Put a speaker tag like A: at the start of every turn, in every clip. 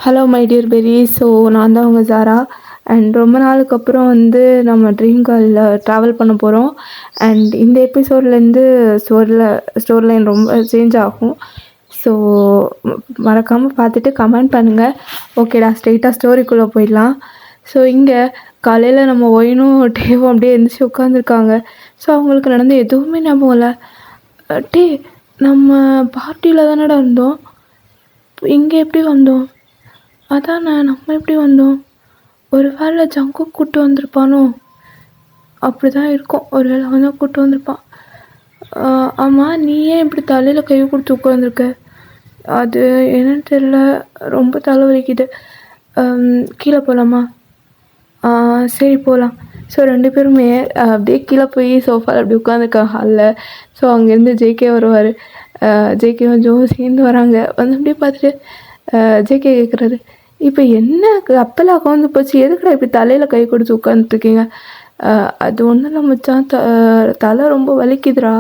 A: Hello my dear Perry. So நான் தான் உங்கள் ஜாரா. அண்ட் ரொம்ப நாளுக்கு அப்புறம் நம்ம ட்ரீம் காலில் ட்ராவல் பண்ண போகிறோம். அண்ட் இந்த எபிசோட்லேருந்து ஸ்டோரி லைன் ரொம்ப சேஞ்ச் ஆகும். ஸோ மறக்காமல் பார்த்துட்டு கமெண்ட் பண்ணுங்கள். ஓகேடா, ஸ்ட்ரெயிட்டாக ஸ்டோரிக்குள்ளே போயிடலாம். ஸோ இங்கே காலையில் நம்ம ஒயினும் டேவும் அப்படியே எழுந்திரிச்சு உட்காந்துருக்காங்க. ஸோ அவங்களுக்கு நடந்து எதுவுமே ஞாபகம் இல்லை. டே, நம்ம பார்ட்டியில் தானடா இருந்தோம், இங்கே எப்படி வந்தோம்? அதானே, நம்ம எப்படி வந்தோம்? ஒரு வேளை ஜங்கு கூப்பிட்டு வந்திருப்பானோ? அப்படி தான் இருக்கும், ஒரு வேளை வந்து கூப்பிட்டு வந்திருப்பான். ஆமாம், நீ ஏன் இப்படி தலையில் கை கொடுத்து உட்காந்துருக்க? அது என்னன்னு தெரியல, ரொம்ப தலை வலிக்குது. கீழே போகலாமா? சரி போகலாம். ஸோ 2 பேருமே அப்படியே கீழே போய் சோஃபாவில் அப்படி உட்காந்துருக்காங்க ஹாலில். ஸோ அங்கேருந்து ஜேகே வருவார். ஜேகேவும் ஜோவும் சேர்ந்து வராங்க. வந்து அப்படியே பார்த்துட்டு ஜேகே கேட்குறாரு, இப்போ என்ன அப்பெல்லாம் உட்காந்து போச்சு, எதுக்குடா இப்படி தலையில் கை கொடுத்து உட்காந்துட்ருக்கீங்க? அது ஒன்றும் இல்லை மச்சான், தலை ரொம்ப வலிக்குதுடா,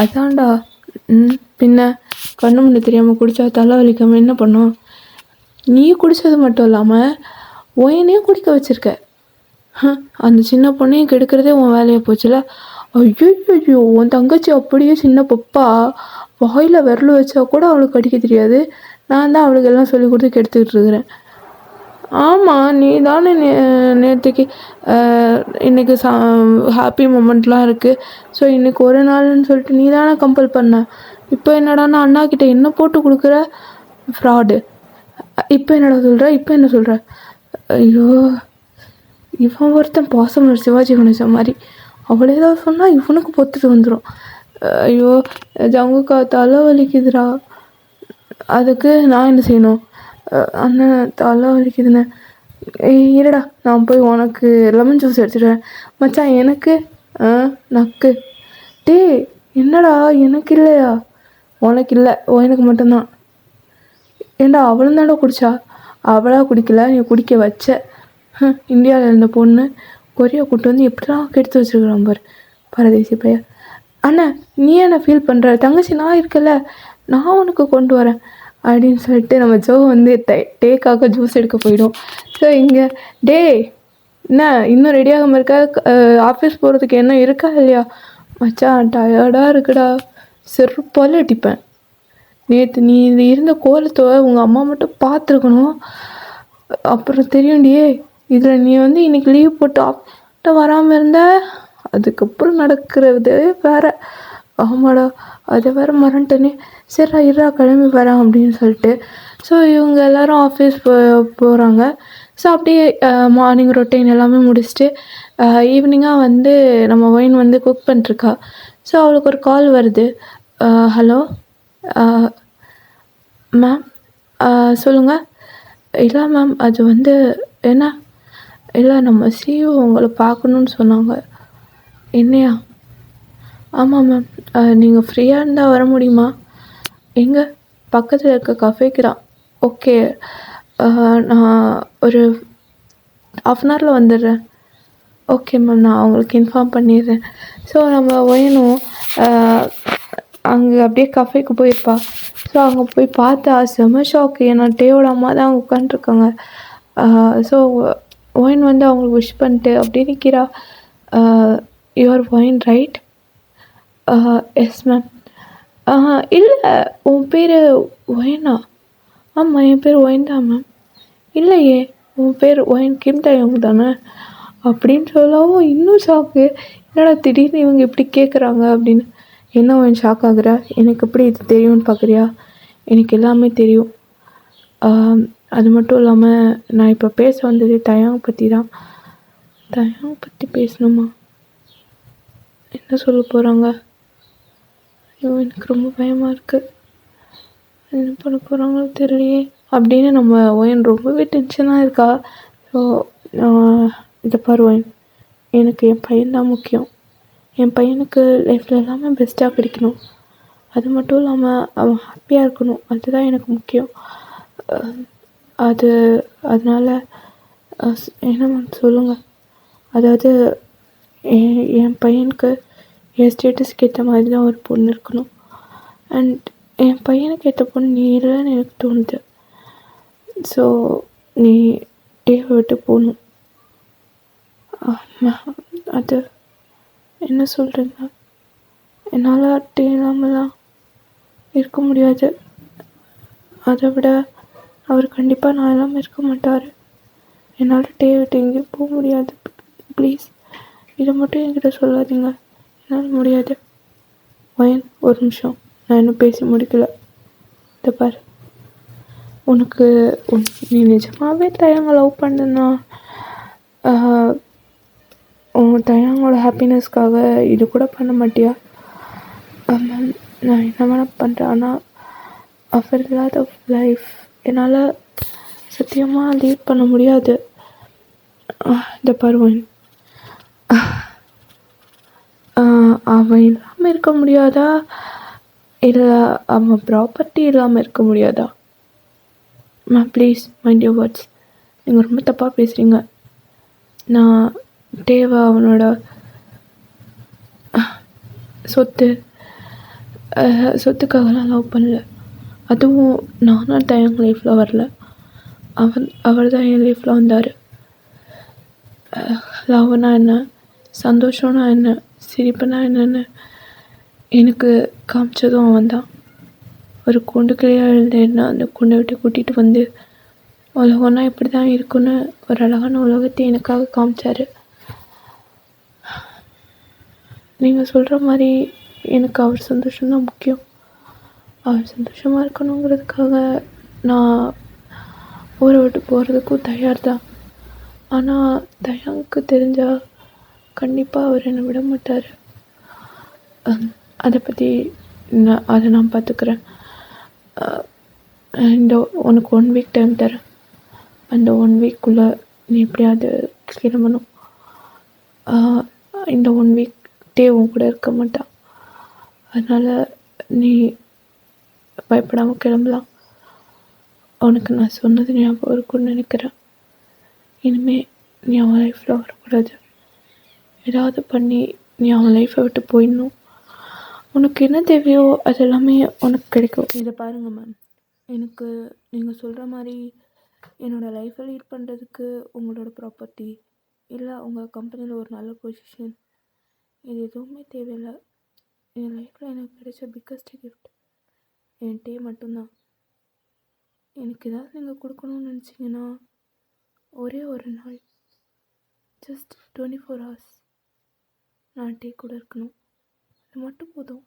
A: அதான்டா. பின்ன கண்ணு முன்னே தெரியாமல் குடித்தா தலை வலிக்காமல் என்ன பண்ணும்? நீ குடித்தது மட்டும் இல்லாமல் ஒயனையும் குடிக்க வச்சுருக்க. அந்த சின்ன பொண்ணையும் கெடுக்கிறதே உன் வேலையை போச்சுல. ஐயோ, உன் தங்கச்சி அப்படியே சின்ன பப்பா, வாயில் விரல் வச்சா கூட அவளுக்கு கடிக்க தெரியாது. நான் தான் அவளுக்கு எல்லாம் சொல்லி கொடுத்து கெடுத்துக்கிட்டு இருக்கிறேன். ஆமாம், நீ தானே நேற்றுக்கு இன்றைக்கி ஹாப்பி மூமெண்ட்லாம் இருக்குது, ஸோ இன்றைக்கி ஒரு நாள்னு சொல்லிட்டு நீ தானே கம்பல் பண்ண. இப்போ என்னடான்னா அண்ணாக்கிட்ட என்ன போட்டு கொடுக்குற? ஃப்ராடு. இப்போ என்னடா சொல்கிற? இப்போ என்ன சொல்கிற? ஐயோ, இவன் ஒருத்தன் பாசமலர் சிவாஜி கணேசன் மாதிரி. அவளே ஏதாவது சொன்னால் இவனுக்கு பொத்துட்டு வந்துடும். ஐயோ ஜங்குக்கா, தலை வலிக்குதுடா. அதுக்கு நான் என்ன செய்யணும்? அண்ணன் தலை வலிக்குதுண்ணே. இருடா, நான் போய் உனக்கு லெமன் ஜூஸ் எடுத்துடுவேன். மச்சான் எனக்கு நக்கு. டே, என்னடா எனக்கு இல்லையா? உனக்கு இல்லை, எனக்கு மட்டும்தான். ஏண்டா அவளும் தாண்டா குடித்தா? அவளாக குடிக்கல, நீ குடிக்க வச்ச. இந்தியாவில் இருந்த பொண்ணு கொரியா கூட்டு வந்து எப்படிலாம் கெடுத்து வச்சுருக்குறான் பாரு, பரதேசி பையன். அண்ணா, நீ என்ன ஃபீல் பண்ணுற? தங்கச்சி நான் இருக்கல, நான் உனக்கு கொண்டு வரேன் அப்படின்னு சொல்லிட்டு நம்ம ஜோ வந்து டேக்காக ஜூஸ் எடுக்க போயிடும். ஸோ இங்கே டே, என்ன இன்னும் ரெடியாகாமல் இருக்க? ஆஃபீஸ் போகிறதுக்கு என்ன இருக்கா இல்லையா? மச்சான் டயர்டாக இருக்குடா, செருப்பால் அடிப்பேன். நேற்று நீ இருந்த கோலத்தை உங்கள் அம்மா மட்டும் பார்த்துருக்கணும், அப்புறம் தெரியும்டியே. இதில் நீ வந்து இன்றைக்கி லீவ் போட்டு ஆஃப்ட்ட வராமல் இருந்த, அதுக்கப்புறம் நடக்கிறது வேறு. ஆமாடா, அதை வேறு மறந்துட்டேனே. சரிடா இருடா, கிளம்பி வரேன் அப்படின்னு சொல்லிட்டு ஸோ இவங்க எல்லோரும் ஆஃபீஸ் போகிறாங்க. ஸோ அப்படியே மார்னிங் ரொட்டீன் எல்லாமே முடிச்சுட்டு ஈவினிங்காக வந்து நம்ம ஒயின் வந்து குக் பண்ணிட்டுருக்கா. ஸோ அவளுக்கு ஒரு கால் வருது. ஹலோ மேம், சொல்லுங்கள். இல்லை மேம், அது வந்து என்ன, இல்லை நம்ம சிஇஓ உங்களை பார்க்கணுன்னு சொன்னாங்க. என்னையா? ஆமாம் மேம், நீங்கள் ஃப்ரீயாக இருந்தால் வர முடியுமா? எங்கே? பக்கத்தில் இருக்க கஃபேக்கு தான். ஓகே, நான் ஒரு ½ வந்துடுறேன். ஓகே மேம், நான் அவங்களுக்கு இன்ஃபார்ம் பண்ணிடுறேன். ஸோ நம்ம ஒயனும் அங்கே அப்படியே கஃபேக்கு போயிருப்பா. ஸோ அங்கே போய் பார்த்தா செம ஷாக்கு. ஏன்னா டேவோட அம்மா தான் அங்கே உட்காந்துருக்காங்க. ஸோ ஒயின் வந்து அவங்களுக்கு விஷ் பண்ணிட்டு அப்படியே நிற்கிறா. Your wine right? Yes ma'am. இல்லை, உன் பேர் ஒயினா? ஆமாம், என் பேர் ஒயின் தான் மேம். இல்லையே, உன் பேர் ஒயின் கிம் டையோங் தானே அப்படின்னு சொல்லவும் இன்னும் ஷாக்கு. என்னடா திடீர்னு இவங்க இப்படி கேட்குறாங்க அப்படின்னு. என்ன ஒயின் ஷாக் ஆகுற? எனக்கு எப்படி இது தெரியும்னு பார்க்குறியா? எனக்கு எல்லாமே தெரியும். அது மட்டும் இல்லாமல் நான் இப்போ பேச வந்தது டயாங் பற்றி தான். டயாங் பற்றி பேசணுமா? என்ன சொல்ல போகிறாங்க? ஐயோ, எனக்கு ரொம்ப பயமாக இருக்குது, என்ன பண்ண போகிறாங்களோ தெரியலையே அப்படின்னு நம்ம ஒயன் ரொம்பவே டென்ஷனாக இருக்கா. ஸோ இதை பாரு ஒயன், எனக்கு என் பையன்தான் முக்கியம். என் பையனுக்கு லைஃப்பில் எல்லாமே பெஸ்ட்டாக கிடைக்கணும். அது மட்டும் இல்லாமல் அவன் ஹாப்பியாக இருக்கணும், அதுதான் எனக்கு முக்கியம். அதனால் என்ன மேம் சொல்லுங்கள். அதாவது என் பையனுக்கு என் ஸ்டேட்டஸ்க்கு ஏற்ற மாதிரி தான் ஒரு பொண்ணு இருக்கணும். அண்ட் என் பையனுக்கு ஏற்ற பொண்ணு நீ இல்லைன்னு எனக்கு தோணுது. ஸோ நீ டேவை விட்டு போகணும். அது என்ன சொல்கிறீங்க, என்னால் டே இல்லாமலாம் இருக்க முடியாது. அதை விட அவர் கண்டிப்பாக நான் இல்லாமல் இருக்க மாட்டார். என்னால் டே விட்டு எங்கேயும் போக முடியாது. ப்ளீஸ் இதை மட்டும் என்கிட்ட சொல்லாதீங்க. என்னால் முடியாது. வயன் ஒரு நிமிஷம், நான் இன்னும் பேசி முடிக்கல. இதை பாரு, உனக்கு நீ நிஜமாகவே தயங்க லவ் பண்ணுன்னா உன் தயங்களோட ஹாப்பினஸ்க்காக இது கூட பண்ண மாட்டியா? நான் என்ன வேணால் பண்ணுறேன், ஆனால் அவர் இல்லாத லைஃப் என்னால் சத்தியமாக லீட் பண்ண முடியாது. இந்த பருவன் அவன் இல்லாமல் இருக்க முடியாதா, இல்லை அவன் ப்ராப்பர்ட்டி இல்லாமல் இருக்க முடியாதா? Please mind your words. நீங்கள் ரொம்ப தப்பாக பேசுகிறீங்க. நான் தேவா அவனோட சொத்துக்காகலாம் லவ் பண்ணல. அதுவும் நானும் தயங்க லைஃப்பில் வரல. அவர் தான் என் லைஃப்பில் வந்தார். லவ்னா என்ன, சந்தோஷம்னா என்ன, சிரிப்புனா என்னென்னு எனக்கு காமிச்சதும் அவன் தான். ஒரு கூண்டுக்குள்ளேயே எழுந்தேன்னா அந்த கூண்டை விட்டு கூட்டிகிட்டு வந்து உலகம்னா இப்படி தான் இருக்குன்னு ஒரு அழகான உலகத்தை எனக்காக காமிச்சார். நீங்கள் சொல்கிற மாதிரி எனக்கு அவர் சந்தோஷம்தான் முக்கியம். அவர் சந்தோஷமாக இருக்கணுங்கிறதுக்காக நான் ஊரை விட்டு போகிறதுக்கும் தயார் தான். ஆனால் தயாவுக்கு தெரிஞ்சால் கண்டிப்பாக அவர் என்னை விட மாட்டார். அதை பற்றி நான் பார்த்துக்கிறேன். இந்த உனக்கு 1 வீக் டைம் தரேன். அந்த 1 வீக்குள்ளே நீ எப்படியாவது கிளம்பணும். இந்த 1 வீக் உன் கூட இருக்க மாட்டான். அதனால் நீ பயப்படாமல் கிளம்பலாம். உனக்கு நான் சொன்னது ஞாபகம் இருக்குன்னு நினைக்கிறேன். இனிமேல் நீ அவன் லைஃப்பில் வரக்கூடாது. ஏதாவது பண்ணி நீ அவன் லைஃப்பை விட்டு போயிடணும். உனக்கு என்ன தேவையோ அது எல்லாமே உனக்கு கிடைக்கும். இதை பாருங்கள் மேம், எனக்கு நீங்கள் சொல்கிற மாதிரி என்னோடய லைஃப்பை லீட் பண்ணுறதுக்கு உங்களோட ப்ராப்பர்ட்டி இல்லை உங்கள் கம்பெனியில் ஒரு நல்ல பொசிஷன் இது எதுவுமே தேவையில்லை. என் லைஃப்பில் எனக்கு கிடைச்ச பிக்கஸ்ட் கிஃப்ட் என் டே மட்டும்தான். எனக்கு ஏதாவது நீங்கள் கொடுக்கணும்னு நினச்சிங்கன்னா ஒரே ஒரு நாள், ஜஸ்ட் 24 hours நான் டே கூட இருக்கணும். அது மட்டும் போதும்.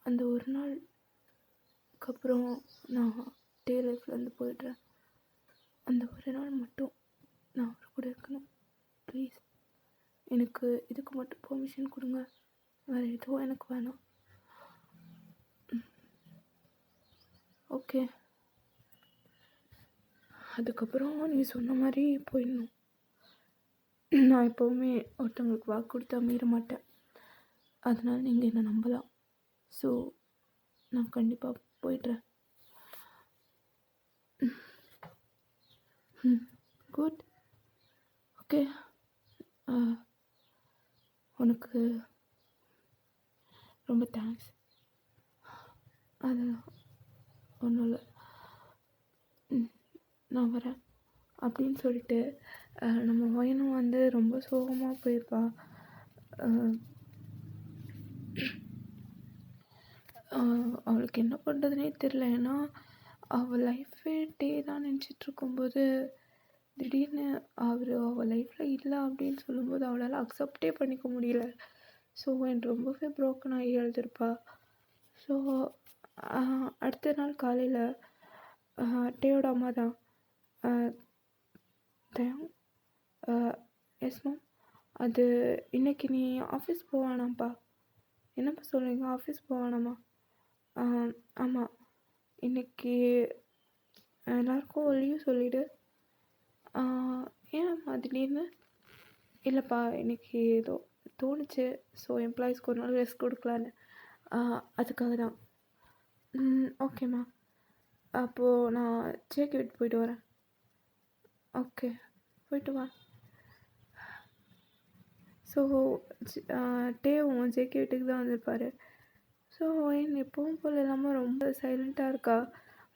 A: அந்த ஒரு நாளுக்கு அப்புறம் நான் டே லைஃப்லேருந்து போயிடுறேன். அந்த ஒரு நாள் மட்டும் நான் அவர் கூட இருக்கணும். ப்ளீஸ் எனக்கு இதுக்கு மட்டும் பெர்மிஷன் கொடுங்க. வேறு எதுவும் எனக்கு வேணாம். ஓகே, அதுக்கப்புறம் நீ சொன்ன மாதிரி போயிடணும். நான் எப்போவுமே ஒருத்தவங்களுக்கு வாக்கு கொடுத்தா மீற மாட்டேன். அதனால் நீங்கள் என்னை நம்பலாம். ஸோ நான் கண்டிப்பாக போயிடுறேன். குட். ஓகே, உனக்கு ரொம்ப தேங்க்ஸ். அதெல்லாம் ஒன்றும் இல்லை, நான் வரேன் அப்படின்னு சொல்லிட்டு நம்ம வயனும் வந்து ரொம்ப சோகமாக போயிருப்பா. அவளுக்கு என்ன பண்ணுறதுனே தெரில. ஏன்னா அவள் லைஃபே டே தான் நினச்சிட்ருக்கும்போது திடீர்னு அவள் லைஃப்பில் இல்லை அப்படின்னு சொல்லும்போது அவளால் அக்செப்டே பண்ணிக்க முடியல. ஸோ எனக்கு ரொம்பவே ப்ரோக்கன் ஆகி எழுதிருப்பா. ஸோ அடுத்த நாள் காலையில் டேயோட அம்மா தான் தயம் எஸ் மேம், அது இன்றைக்கி நீ ஆஃபீஸ் போவானாம்ப்பா. என்னப்பா சொல்கிறீங்க, ஆஃபீஸ் போவானாம்மா? ஆமாம், இன்றைக்கி எல்லாருக்கும் லீவ் சொல்லிவிடு. ஏன்ம்மா திடீர்னு? இல்லைப்பா, இன்றைக்கி ஏதோ தோணுச்சு. ஸோ எம்ப்ளாயீஸ்க்கு ஒரு நாள் ரெஸ்ட் கொடுக்கலான்னு, அதுக்காக தான். ஓகேம்மா, அப்போது நான் ஜேகே விட்டு போயிட்டு வரேன். ஓகே, போயிட்டு வா. ஸோ டேவும் ஜேகே வீட்டுக்கு தான் வந்திருப்பார். ஸோ எப்பவும் போல் இல்லாமல் ரொம்ப சைலண்ட்டாக இருக்கா.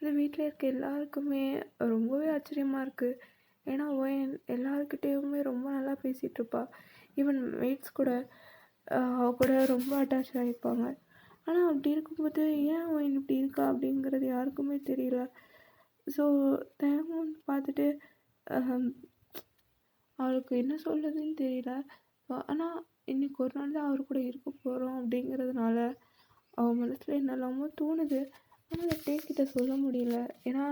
A: இந்த வீட்டில் இருக்க எல்லாருக்குமே ரொம்பவே ஆச்சரியமாக இருக்குது. ஏன்னா ஒயன் எல்லாருக்கிட்டேயுமே ரொம்ப நல்லா பேசிகிட்ருப்பா. ஈவன் மேட்ஸ் கூட அவ கூட ரொம்ப அட்டாச் ஆகியிருப்பாங்க. ஆனால் அப்படி இருக்கும்போது ஏன் ஒயன் இப்படி இருக்கா அப்படிங்கிறது யாருக்குமே தெரியல. ஸோ தேவன் பார்த்துட்டு அவளுக்கு என்ன சொல்கிறதுன்னு தெரியல. ஆனால் இன்றைக்கி ஒரு நாள் தான் அவர் கூட இருக்க போகிறோம் அப்படிங்கிறதுனால அவள் மனசில் என்னெல்லாமோ தோணுது. ஆனால் அதை டேக்கிட்ட சொல்ல முடியல. ஏன்னா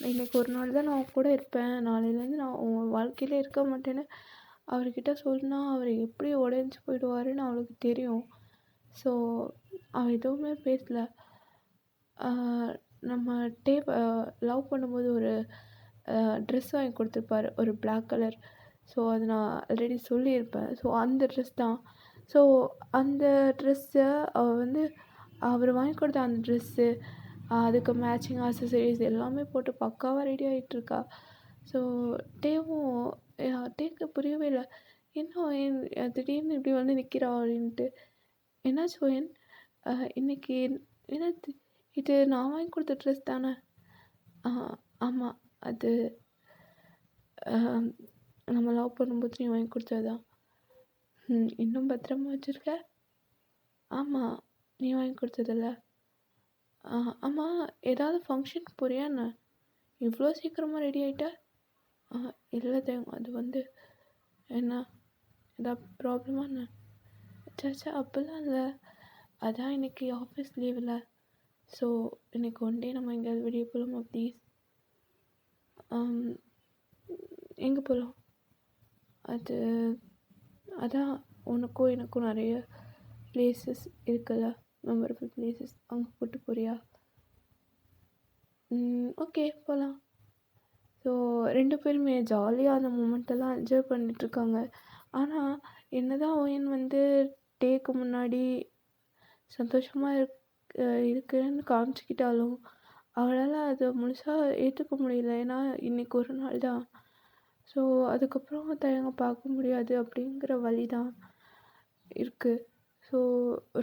A: இன்றைக்கி ஒரு நாள் தான் நான் அவன் கூட இருப்பேன், நாளையிலேருந்து நான் உன் வாழ்க்கையிலே இருக்க மாட்டேன்னு அவர்கிட்ட சொன்னால் அவர் எப்படி உடஞ்சி போயிடுவாருன்னு அவளுக்கு தெரியும். ஸோ அவள் எதுவுமே பேசலை. நம்ம லவ் பண்ணும்போது ஒரு ட்ரெஸ் வாங்கி கொடுத்துருப்பாரு, ஒரு பிளாக் கலர். ஸோ அது நான் ஆல்ரெடி சொல்லியிருப்பேன். ஸோ அந்த ட்ரெஸ் தான். ஸோ அந்த ட்ரெஸ்ஸை அவர் வாங்கி கொடுத்த அந்த ட்ரெஸ்ஸு, அதுக்கு மேட்சிங் ஆக்சசரிஸ் எல்லாமே போட்டு பக்காவாக ரெடி ஆகிட்டுருக்கா. ஸோ டேக்கு புரியவே இல்லை. என்ன திடீர்னு இப்படி வந்து நிற்கிறா அப்படின்ட்டு. என்னாச்சு ஒயன்? இன்னைக்கு என்னது இது? நான் வாங்கி கொடுத்த ட்ரெஸ் தானே? ஆமாம், அது நம்ம லவ் பண்ணும்போது நீ வாங்கி கொடுத்தது தான். இன்னும் பத்திரமா வச்சுருக்க? ஆமாம், நீ வாங்கி கொடுத்ததில்ல. ஆமாம், ஏதாவது ஃபங்க்ஷனுக்கு போறியா என்ன? இவ்வளோ சீக்கிரமாக ரெடி ஆகிட்ட? இல்லை தேவம், அது என்ன ஏதாவது ப்ராப்ளமா என்ன? சாச்சா அப்படிலாம் இல்லை. அதான் இன்றைக்கி ஆஃபீஸ் லீவில். ஸோ இன்றைக்கி ஒன் டே நம்ம எங்கேயாவது வெளியே போகலாமா ப்ளீஸ்? எங்கே போகலாம்? அதான் உனக்கும் எனக்கும் நிறைய பிளேசஸ் இருக்குல்ல, மெமரபிள் பிளேசஸ், அங்கே கூப்பிட்டு போறியா? ஓகே, போகலாம். ஸோ 2 பேருமே ஜாலியாக அந்த மூமெண்ட்டெல்லாம் என்ஜாய் பண்ணிகிட்ருக்காங்க. ஆனால் என்ன தான் ஒயன் டேக்கு முன்னாடி சந்தோஷமாக இருக்குன்னு காமிச்சிக்கிட்டாலும் அவளால் அதை முழுசாக ஏற்றுக்க முடியல. ஏன்னா இன்றைக்கி ஒரு நாள் தான். ஸோ அதுக்கப்புறம் தயங்க பார்க்க முடியாது அப்படிங்கிற வழி தான் இருக்குது. ஸோ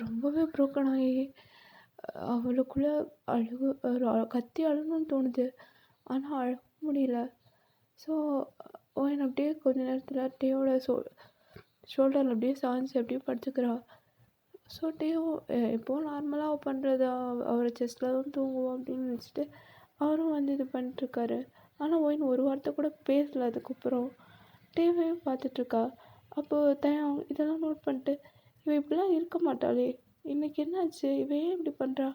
A: ரொம்பவே ப்ரோக்கன் ஆகி அவளுக்குள்ளே கத்தி அழணும்னு தோணுது. ஆனால் அழ முடியல. ஸோ அவன் அப்படியே கொஞ்ச நேரத்தில் டேவோட ஷோல்டரில் அப்படியே சாஞ்சு அப்படியே படுத்துக்கிறா. ஸோ டேவும் எப்போவும் நார்மலாக அவள் பண்ணுறது, அவரை செஸ்ட்டில் தான் தூங்குவோம் அப்படின்னு நினச்சிட்டு அவரும் இது பண்ணிட்டுருக்காரு. ஆனால் ஒயின் ஒரு வார்த்தை கூட பேசலை. அதுக்கப்புறம் டேவையும் பார்த்துட்ருக்கா. அப்போது தயம் இதெல்லாம் நோட் பண்ணிட்டு, இவன் இப்படிலாம் இருக்க மாட்டாளே, இன்றைக்கி என்னாச்சு, இவன் ஏன் இப்படி பண்ணுறா?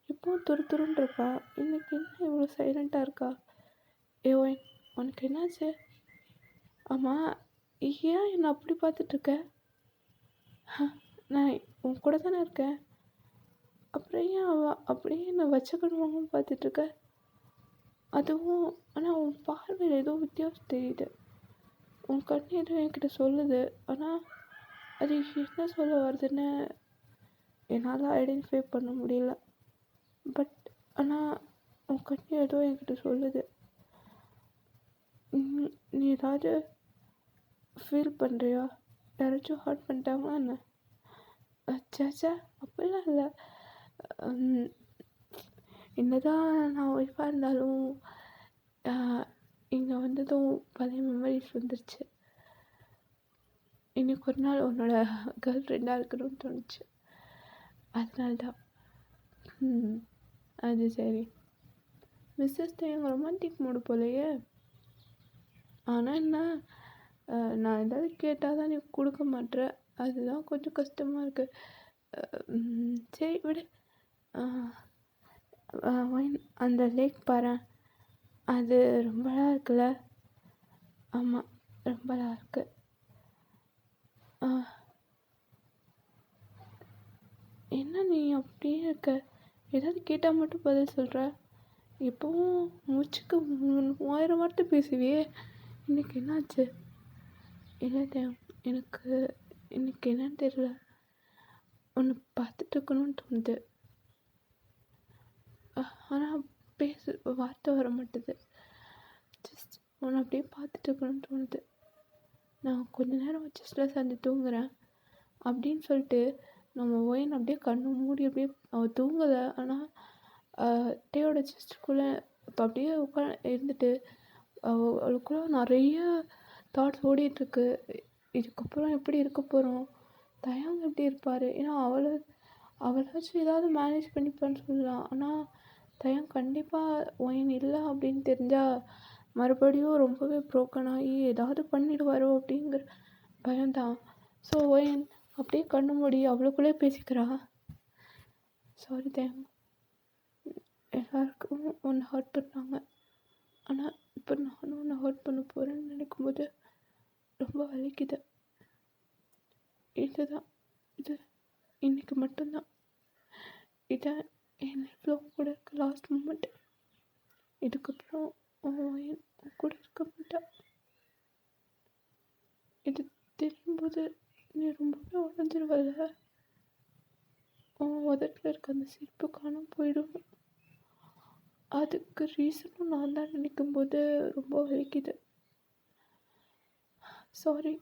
A: இப்போவும் துருன்னு இருக்கா, இன்றைக்கி என்ன இவ்வளோ சைலண்ட்டாக இருக்கா? ஒயின், உனக்கு என்னாச்சு? ஆமாம், ஏன் என்னை அப்படி பார்த்துட்ருக்க? நான் உன் கூட தானே இருக்கேன், அப்புறம் ஏன் அப்படியே என்னை வச்சக்கணுமான்னு பார்த்துட்ருக்க? அதுவும் ஆனால் உன் பார்வையில் ஏதோ வித்தியாசம் தெரியுது. உன் கண் ஏதோ என்கிட்ட சொல்லுது. ஆனால் அது என்ன சொல்ல வருதுன்னு என்னால் ஐடென்டிஃபை பண்ண முடியல. பட் ஆனால் உன் கண் ஏதோ என்கிட்ட சொல்லுது. நீ ஏதாவது ஃபீல் பண்ணுறியா? யாராச்சும் ஹர்ட் பண்ணிட்டாங்களா என்ன? சாச்சா அப்படிலாம் இல்லை. என்னதான் நான் ஒய்ஃபாக இருந்தாலும் இங்கே வந்ததும் பழைய மெமரிஸ் வந்துருச்சு. இன்றைக்கி ஒரு நாள் உன்னோட கேர்ள் ஃப்ரெண்டாக இருக்கணும்னு தோணுச்சு. அதனால்தான். அது சரி. மிஸ்ஸஸ் தேங்க ரொமான்டிக் மூடு போலையே. ஆனால் என்ன, நான் ஏதாவது கேட்டால் தான் நீ கொடுக்க மாட்டேற. அதுதான் கொஞ்சம் கஷ்டமாக இருக்குது. சரி விடு. அந்த லேக் பாரு, அது ரொம்ப அழகாக இருக்குல்ல? ஆமாம், ரொம்ப அழகாக இருக்குது. என்ன நீ அப்படியே இருக்க? ஏதாவது கேட்டால் மட்டும் பதில் சொல்கிற. எப்போவும் மூச்சுக்கு 3000 வார்த்தை பேசுவியே, இன்றைக்கி என்னாச்சு? இல்லை எனக்கு இன்றைக்கி என்னன்னு தெரியல, ஒன்று பார்த்துட்டு இருக்கணும்னு தோணுது. ஆனால் வார்த்தை வர மாட்டுது. ஜஸ்ட் ஒன்று அப்படியே பார்த்துட்டு இருக்கணும்னு தோணுது. நான் கொஞ்ச நேரம் செஸ்ட்டில் சாஞ்சு தூங்குறேன் அப்படின்னு சொல்லிட்டு நம்ம ஒயின் அப்படியே கண்ணு மூடி அப்படியே அவள் தூங்கலை. ஆனால் டேயோட செஸ்ட்டுக்குள்ளே இப்போ அப்படியே இருந்துட்டு அவளுக்குள்ள நிறைய தாட்ஸ் ஓடிட்டுருக்கு. இதுக்கப்புறம் எப்படி இருக்க போகிறோம், தயங்க எப்படி இருப்பார், ஏன்னா அவளாச்சும் ஏதாவது மேனேஜ் பண்ணிப்பான்னு சொல்லலாம். ஆனால் தயம் கண்டிப்பாக ஒயின் இல்லை அப்படின்னு தெரிஞ்சால் மறுபடியும் ரொம்பவே ப்ரோக்கன் ஆகி ஏதாவது பண்ணிடுவாரோ அப்படிங்கிற பயம்தான். ஸோ ஒயின் அப்படியே கண்ணு மூடி அவளுக்குள்ளே பேசிக்கிறா. சாரி தயம், எல்லாருக்கும் ஒன்று ஹர்ட் பண்ணாங்க, ஆனால் இப்போ நானும் ஒன்று ஹர்ட் பண்ண போகிறேன்னு நினைக்கும்போது ரொம்ப வலிக்குது. இதுதான், இது இன்னைக்கு மட்டும்தான், இதான் என் லைஃப்பில் கூட இருக்க லாஸ்ட் மூமெண்ட். இதுக்கப்புறம் ஒயின் கூட இருக்க மாட்டா. இது தெரியும்போது நீ ரொம்பவே உடஞ்சிருவல்ல. உதட்டில் இருக்க அந்த சிரிப்பு காணாம போயிடும். அதுக்கு ரீசனும் நான் தான் நினைக்கும்போது ரொம்ப வலிக்குது. சாரி,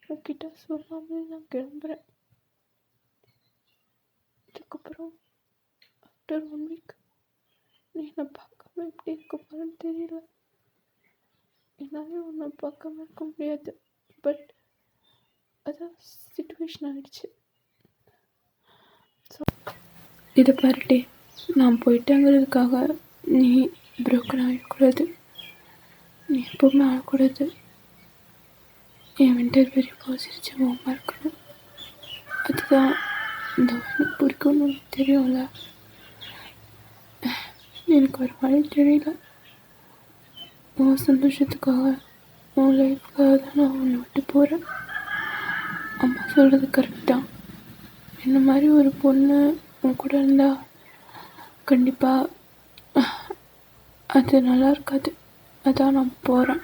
A: உன்கிட்ட சொல்லாமல் நான் கிளம்புறேன். இதுக்கப்புறம் ஆஃப்டர் 1 வீக் நீ என்னை பார்க்காம எப்படி இருக்க போகிறேன்னு தெரியல. என்னாலே உன்னை பார்க்காம இருக்க முடியாது. பட் அதான் சிச்சுவேஷன் ஆகிடுச்சு. ஸோ இதை பாருட்டே, நான் போயிட்டேங்கிறதுக்காக நீ ப்ரோக்கன் ஆகிடக்கூடாது. நீ எப்பவுமே ஆகக்கூடாது. என் வின்டர் பெரிய சிரிச்சு முகமாக இருக்கணும். அதுதான் இந்த எனக்கு பிடிக்கும்னு உனக்கு தெரியும்ல. எனக்கு ஒரு வழி தெரியல. உன் சந்தோஷத்துக்காக, உன் லைஃப்காக தான் நான் உன்னை விட்டு போகிறேன். அம்மா சொல்கிறது கரெக்ட் தான். இந்த மாதிரி ஒரு பொண்ணு உன் கூட இருந்தால் கண்டிப்பாக அது நல்லா இருக்காது. அதான் நான் போகிறேன்.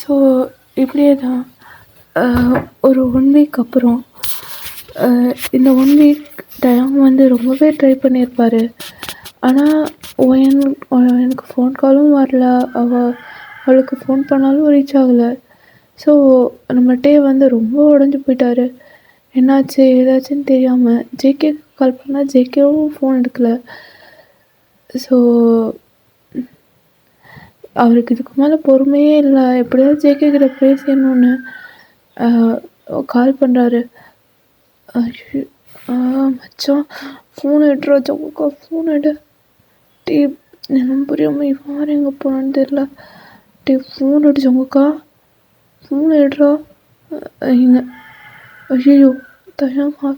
A: ஸோ இப்படியே தான் ஒரு 1 வீக் அப்புறம் இந்த 1 வீக் டைம் வந்து ரொம்பவே ட்ரை பண்ணியிருப்பார். ஆனால் எனக்கு ஃபோன் காலும் வரல, அவளுக்கு ஃபோன் பண்ணாலும் ரீச் ஆகலை. ஸோ நம்ம டே வந்து ரொம்ப உடஞ்சி போயிட்டார். என்னாச்சு ஏதாச்சுன்னு தெரியாமல் ஜேகே கால் பண்ணால் ஜேகேவும் ஃபோன் எடுக்கலை. ஸோ அவருக்கு இதுக்கு மேலே பொறுமையே இல்லை. எப்படியாவது ஜேகே கிட்ட பேசணுன்னு கால் பண்ணுறாரு. மச்சான் ஃபோன் எடுறா, ஜவுக்கா ஃபோன் எடு. டே எனக்கு புரியாமல் இவன் வேறு எங்கே போனான்னு தெரில. டே ஃபோன் எடு ஜவுக்கா, ஃபோன் எடுறா. இங்கே ஐயோ தயமா,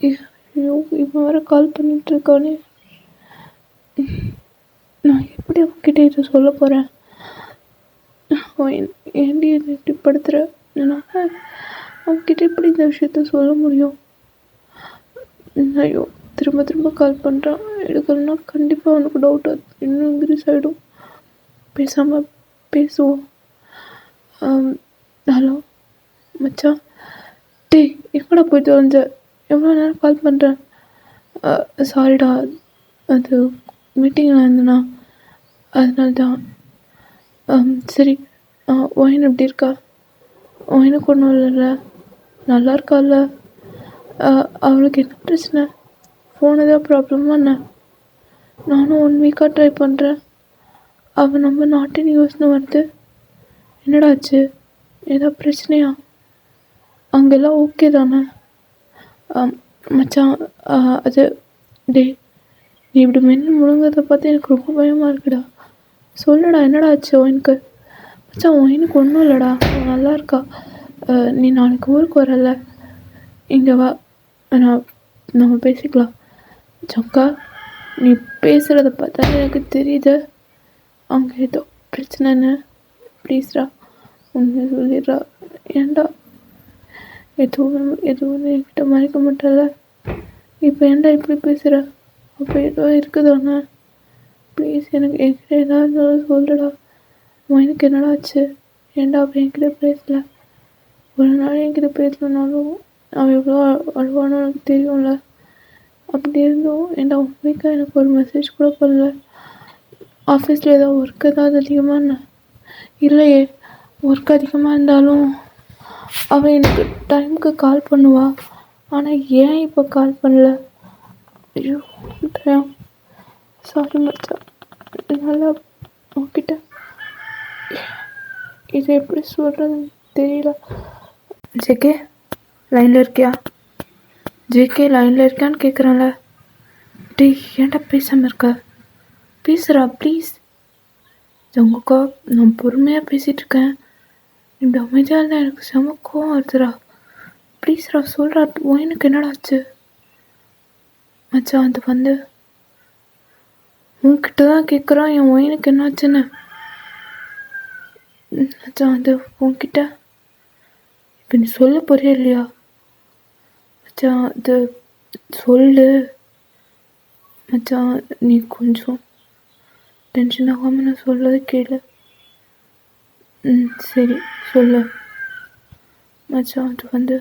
A: ஐயோ இவன் வேறு கால் பண்ணிகிட்ருக்கானே. நான் எப்படி அவன்கிட்ட இதை சொல்ல போகிறேன்? ஏன்டி இதை இப்படி படுத்துகிற? என்னால் அவன்கிட்ட எப்படி இந்த விஷயத்த சொல்ல முடியும்? ஐயோ திரும்ப திரும்ப கால் பண்ணுறான். எடுக்கலன்னா கண்டிப்பாக அவனுக்கு டவுட் இன்னும் இன்க்ரீஸ் ஆகிடும். பேசாமல் பேசுவோம். ஹலோ மச்சான், டே எங்கடா போய் தொலைஞ்ச? எவ்வளோ நேரம் கால் பண்ணுறேன். சாரிடா, அது மீட்டிங்கில் இருந்தேண்ணா, அதனால தான். சரி, ஒயின் எப்படி இருக்கா? ஒயினுக்கு ஒன்றும் இல்லைல்ல, நல்லா இருக்கால்ல? அவளுக்கு என்ன பிரச்சனை? ஃபோன் ஏதாவது ப்ராப்ளமா என்ன? நானும் 1 வீக்காக ட்ரை பண்ணுறேன். அவள் நம்ம நாட்டு நியூஸ்னு வருது. என்னடாச்சு? ஏதாவது பிரச்சனையா? அங்கெல்லாம் ஓகே தானே? மச்சான், அது டே நீ இப்படி மென்று முழுங்கிறத பார்த்து எனக்கு ரொம்ப பயமாக இருக்குடா. சொல்லுடா, என்னடா ஆச்சு ஒயினுக்கு? மச்சான் ஒயினுக்கு ஒன்றும் இல்லைடா, அவன் நல்லா இருக்கா. நீ நாளைக்கு ஊருக்கு வரல, இங்கே வா, நம்ம பேசிக்கலாம். ஜக்கா, நீ பேசுகிறத பார்த்தா எனக்கு தெரியுது அங்கே ஏதோ பிரச்சனைன்னு. ப்ளீஸ்டா ஒன்று சொல்லிடுறா. ஏன்டா எதுவும் என்கிட்ட மறைக்க மாட்டல? இப்போ ஏன்டா இப்படி பேசுகிற? அப்போ ஏதோ இருக்குதாண்ணா? ப்ளீஸ் என்கிட்ட ஏதாவது இருந்தாலும் சொல்லுடா. எனக்கு என்னடா ஆச்சு? ஏன்டா அப்போ என்கிட்ட பேசல? ஒரு நாள் என்கிட்ட பேசலனாலும் அவன் எவ்வளோ அழுவானு எனக்கு தெரியும்ல. அப்படி இருந்தும் ஏன்டா 1 வீக்காக எனக்கு ஒரு மெசேஜ் கூட பண்ணல. ஆஃபீஸில் ஏதாவது ஒர்க் ஏதாவது அதிகமாக என்ன? இல்லையே, ஒர்க் அதிகமாக இருந்தாலும் அவன் எனக்கு டைமுக்கு கால் பண்ணுவா. ஆனால் ஏன் இப்போ கால் பண்ணல? ஐயோ சாரி மச்சான். நல்லா உன்கிட்ட இதை எப்படி சொல்கிறதுன்னு தெரியல. ஜேகே லைனில் இருக்கியா? ஜேகே லைனில் இருக்கியான்னு கேட்குறான்ல. டேய் ஏன்டா பேசாமல் இருக்க? பேசுகிறா ப்ளீஸ். ஜங்குக்கா நான் பொறுமையாக பேசிகிட்ருக்கேன். இப்படி அமைதியாக இருந்தால் எனக்கு செம கோவம் வருதுடா. ப்ளீஸ்ரா சொல்கிறா. எனக்கு என்னடா ஆச்சு மச்சான்? அது வந்து உன்கிட்ட தான் கேட்குறான் என் ஒயனுக்கு என்னாச்சுன்னு. மச்சான் அது உன்கிட்ட இப்போ நீ சொல்ல போறியா இல்லையா? மச்சான் அது சொல்லு மச்சான். நீ கொஞ்சம் டென்ஷன் ஆகாமல் நான் சொல்லதை கேளு. சரி சொல்லு மச்சான். அது வந்து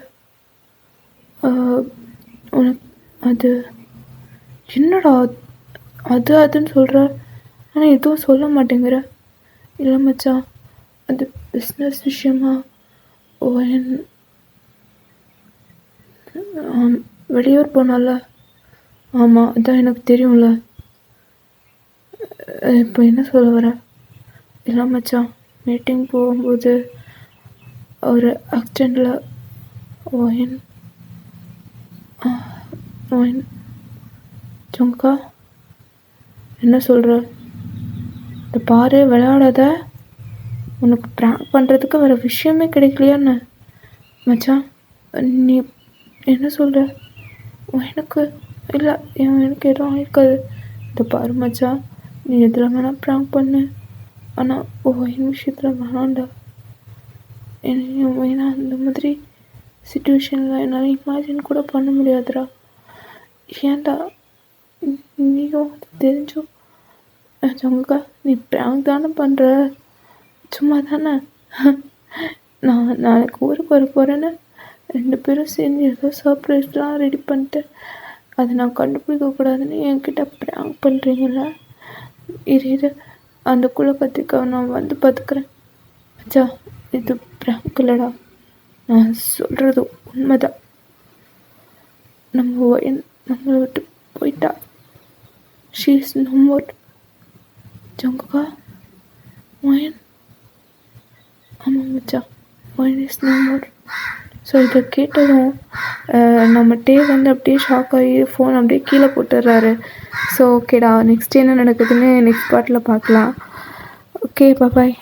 A: உனக்கு அது என்னடா அதுன்னு சொல்கிற, ஆனால் எதுவும் சொல்ல மாட்டேங்கிற. இல்லை மச்சான் அது பிஸ்னஸ் விஷயமா வெளியூர் போனால. ஆமாம் அதான் எனக்கு தெரியும்ல. இப்போ என்ன சொல்ல வர? இல்லை மச்சான் மீட்டிங் போகும்போது ஒரு ஆக்சிடெண்ட்டில் ஜங்கா என்ன சொல்கிற? இந்த பாரு விளையாடாத. உனக்கு ப்ராங்க் பண்ணுறதுக்கு வேறு விஷயமே கிடைக்கலையான்னு மச்சான். நீ என்ன சொல்கிற? எனக்கு இல்லை எனக்கு எதுவும் ஆயிருக்காது. இந்த பாரு மச்சான் நீ எதில் வேணால் ப்ராங்க் பண்ணு, ஆனால் என் விஷயத்தில் வேணாண்டா. ஏன்னா அந்த மாதிரி சிச்சுவேஷனில் என்னால் இமேஜின் கூட பண்ண முடியாதுடா. ஏன்டா நீயும் தெரிஞ்சும் ஜங்கா நீ ப்ராங்க் தானே பண்ணுற, சும்மா தானே. நான் நாளைக்கு ஊருக்கு வர போகிறேன்னு 2 பேரும் சேர்ந்து ஏதோ சர்ப்ரைஸ்லாம் ரெடி பண்ணிட்டு அதை நான் கண்டுபிடிக்கக்கூடாதுன்னு என்கிட்ட ப்ராங்க் பண்ணுறீங்களா? இது அந்த குள்ள கத்திக்க நான் வந்து பார்த்துக்கிறேன். அச்சா இது ப்ராங்க் இல்லைடா, நான் சொல்கிறது உண்மைதான். நம்மளை விட்டு போயிட்டா. She is no more. ஜங்கா ஒயன் ஆமாம் மச்சான் Wayne is no more. So இதை கேட்டதும் நம்ம டே வந்து அப்படியே ஷாக் ஆகி ஃபோன் அப்படியே கீழே போட்டுடுறாரு. ஸோ ஓகேடா, நெக்ஸ்ட் என்ன நடக்குதுன்னு நெக்ஸ்ட் பார்ட்டில் பார்க்கலாம். Okay bye.